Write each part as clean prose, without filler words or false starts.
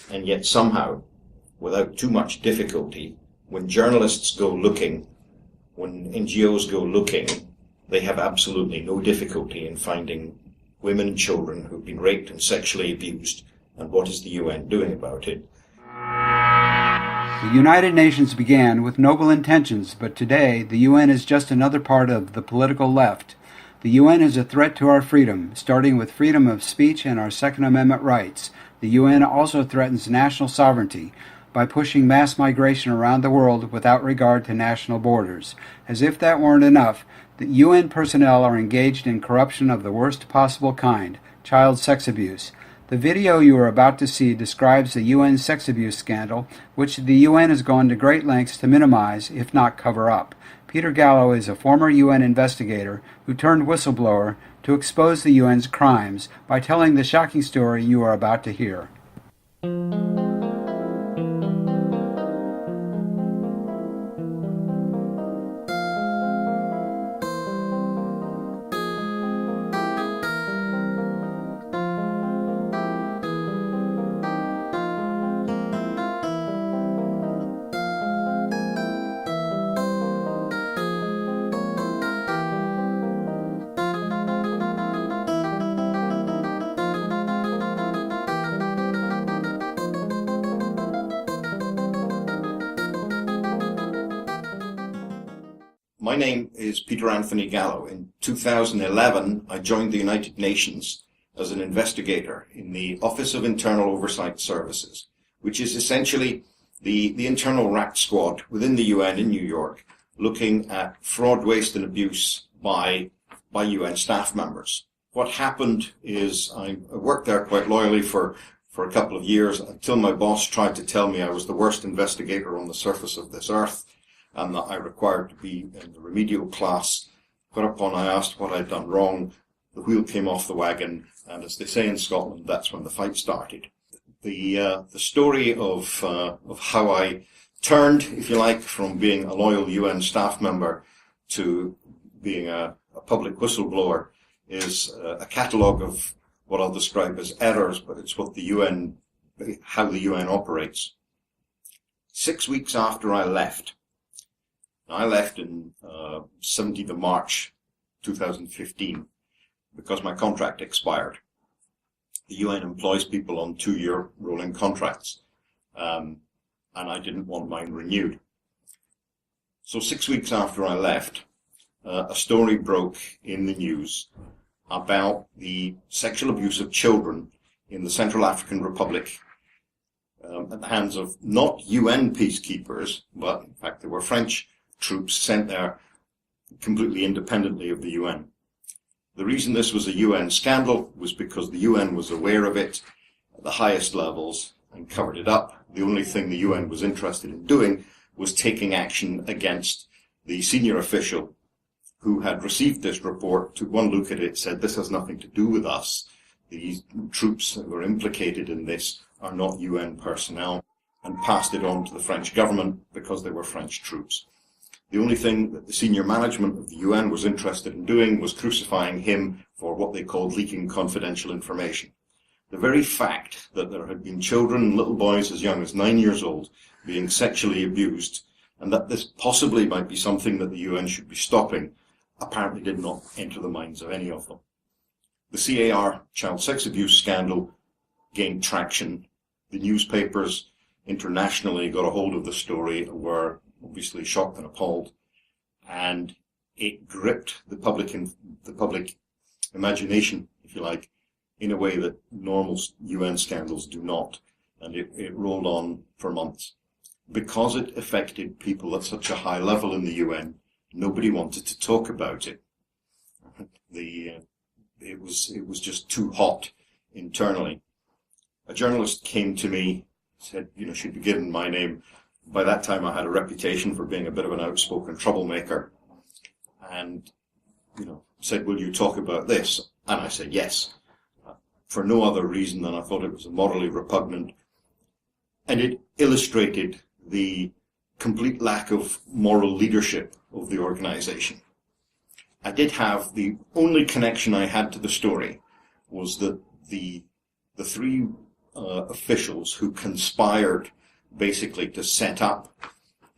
And yet somehow, without too much difficulty, when journalists go looking, when NGOs go looking, they have absolutely no difficulty in finding women and children who've been raped and sexually abused, and what is the UN doing about it? The United Nations began with noble intentions, but today the UN is just another part of the political left. The UN is a threat to our freedom, starting with freedom of speech and our Second Amendment rights. The UN also threatens national sovereignty by pushing mass migration around the world without regard to national borders. As if that weren't enough, the UN personnel are engaged in corruption of the worst possible kind, child sex abuse. The video you are about to see describes the UN sex abuse scandal, which the UN has gone to great lengths to minimize, if not cover up. Peter Gallo is a former UN investigator who turned whistleblower to expose the UN's crimes by telling the shocking story you are about to hear. My name is Peter Anthony Gallo. In 2011, I joined the United Nations as an investigator in the Office of Internal Oversight Services, which is essentially the internal rat squad within the UN in New York, looking at fraud, waste and abuse by UN staff members. What happened is I worked there quite loyally for a couple of years until my boss tried to tell me I was the worst investigator on the surface of this earth, and that I required to be in the remedial class. Whereupon I asked what I'd done wrong. The wheel came off the wagon, and as they say in Scotland, that's when the fight started. The story of how I turned, if you like, from being a loyal UN staff member to being a public whistleblower is a catalogue of what I'll describe as errors, but it's what how the UN operates. 6 weeks after I left in 17th of March 2015 because my contract expired. The UN employs people on 2-year rolling contracts, and I didn't want mine renewed. So 6 weeks after I left, a story broke in the news about the sexual abuse of children in the Central African Republic at the hands of not UN peacekeepers, but in fact there were French troops sent there completely independently of the UN. The reason this was a UN scandal was because the UN was aware of it at the highest levels and covered it up. The only thing the UN was interested in doing was taking action against the senior official who had received this report, took one look at it, said, "This has nothing to do with us. These troops that were implicated in this are not UN personnel," and passed it on to the French government because they were French troops. The only thing that the senior management of the UN was interested in doing was crucifying him for what they called leaking confidential information. The very fact that there had been children, little boys as young as 9 years old, being sexually abused, and that this possibly might be something that the UN should be stopping, apparently did not enter the minds of any of them. The CAR child sex abuse scandal gained traction. The newspapers internationally got a hold of the story and were obviously shocked and appalled, and it gripped the public imagination, if you like, in a way that normal UN scandals do not, and it rolled on for months. Because it affected people at such a high level in the UN, nobody wanted to talk about it. It was just too hot internally. A journalist came to me, said, she'd be given my name. By that time, I had a reputation for being a bit of an outspoken troublemaker, and, said, "Will you talk about this?" And I said, yes, for no other reason than I thought it was morally repugnant. And it illustrated the complete lack of moral leadership of the organization. I did have, the only connection I had to the story was that the three officials who conspired basically to set up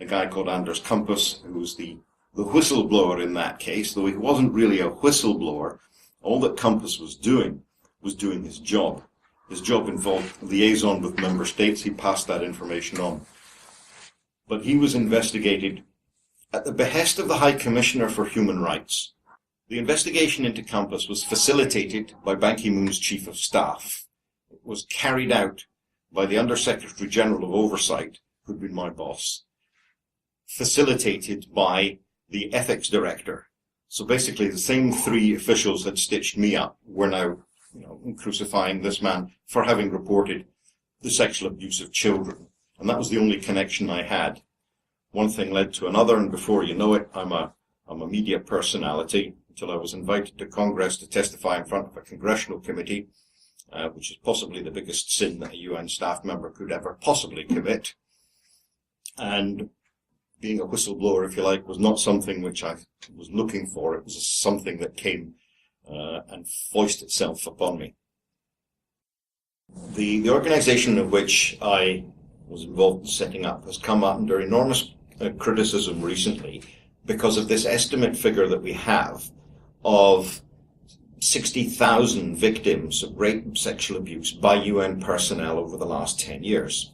a guy called Anders Kumpus, who was the whistleblower in that case, though he wasn't really a whistleblower. All that Kumpus was doing his job. His job involved liaison with member states. He passed that information on. But he was investigated at the behest of the High Commissioner for Human Rights. The investigation into Kumpus was facilitated by Ban Ki-moon's Chief of Staff. It was carried out by the Under-Secretary General of Oversight, who'd been my boss, facilitated by the Ethics Director. So basically the same three officials that stitched me up were now crucifying this man for having reported the sexual abuse of children. And that was the only connection I had. One thing led to another, and before you know it, I'm a media personality, until I was invited to Congress to testify in front of a congressional committee, which is possibly the biggest sin that a UN staff member could ever possibly commit. And being a whistleblower, if you like, was not something which I was looking for. It was something that came and foisted itself upon me. The organization of which I was involved in setting up has come under enormous criticism recently because of this estimate figure that we have of 60,000 victims of rape and sexual abuse by UN personnel over the last 10 years.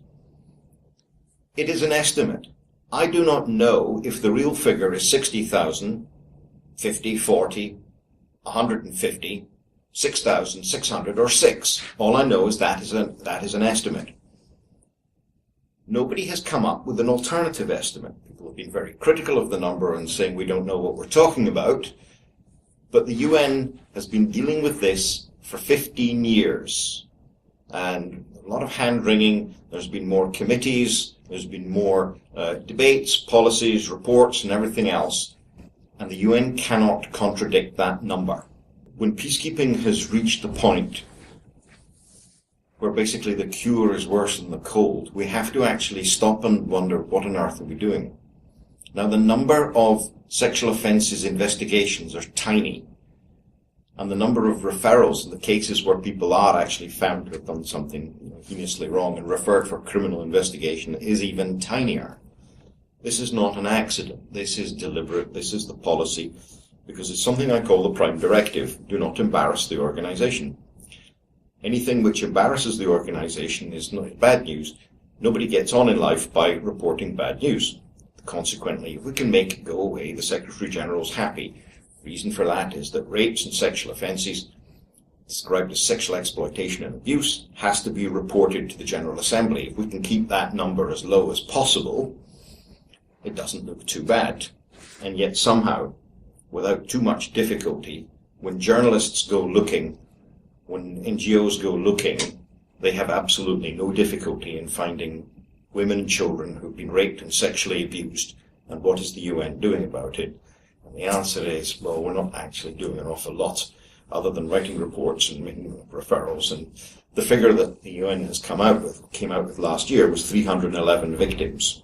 It is an estimate. I do not know if the real figure is 60,000, 50, 40, 150, 6,600, or 6. All I know is that is an estimate. Nobody has come up with an alternative estimate. People have been very critical of the number and saying we don't know what we're talking about. But the UN has been dealing with this for 15 years. And a lot of hand-wringing. There's been more committees. There's been more debates, policies, reports, and everything else. And the UN cannot contradict that number. When peacekeeping has reached the point where basically the cure is worse than the cold, we have to actually stop and wonder, what on earth are we doing? Now, the number of sexual offences investigations are tiny, and the number of referrals in the cases where people are actually found to have done something heinously wrong and referred for criminal investigation is even tinier. This is not an accident. This is deliberate. This is the policy, because it's something I call the Prime Directive. Do not embarrass the organisation. Anything which embarrasses the organisation is not bad news. Nobody gets on in life by reporting bad news. Consequently, if we can make it go away, the Secretary General's happy. The reason for that is that rapes and sexual offences described as sexual exploitation and abuse has to be reported to the General Assembly. If we can keep that number as low as possible, it doesn't look too bad. And yet somehow, without too much difficulty, when journalists go looking, when NGOs go looking, they have absolutely no difficulty in finding women and children who've been raped and sexually abused, and what is the UN doing about it? And the answer is, well, we're not actually doing an awful lot other than writing reports and making referrals. And the figure that the UN has came out with last year was 311 victims.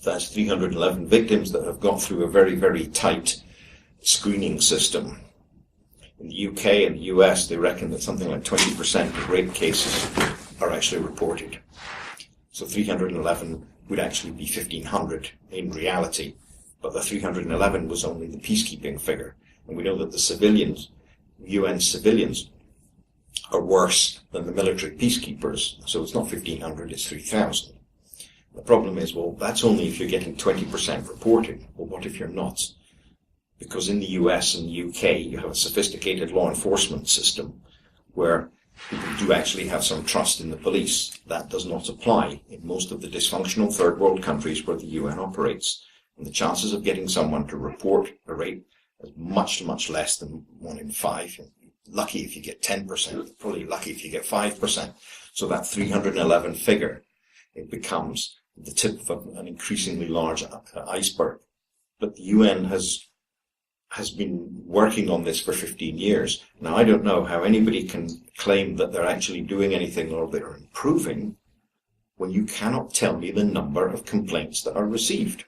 That's 311 victims that have gone through a very, very tight screening system. In the UK and the US, they reckon that something like 20% of rape cases are actually reported. So 311 would actually be 1,500 in reality, but the 311 was only the peacekeeping figure. And we know that the civilians, UN civilians, are worse than the military peacekeepers, so it's not 1,500, it's 3,000. The problem is, well, that's only if you're getting 20% reported. Well, what if you're not? Because in the US and the UK, you have a sophisticated law enforcement system where people do actually have some trust in the police. That does not apply in most of the dysfunctional third world countries where the UN operates. And the chances of getting someone to report a rape is much, much less than 1 in 5. Lucky if you get 10%, probably lucky if you get 5%. So that 311 figure, it becomes the tip of an increasingly large iceberg. But the UN has been working on this for 15 years. Now, I don't know how anybody can claim that they're actually doing anything or they're improving when you cannot tell me the number of complaints that are received.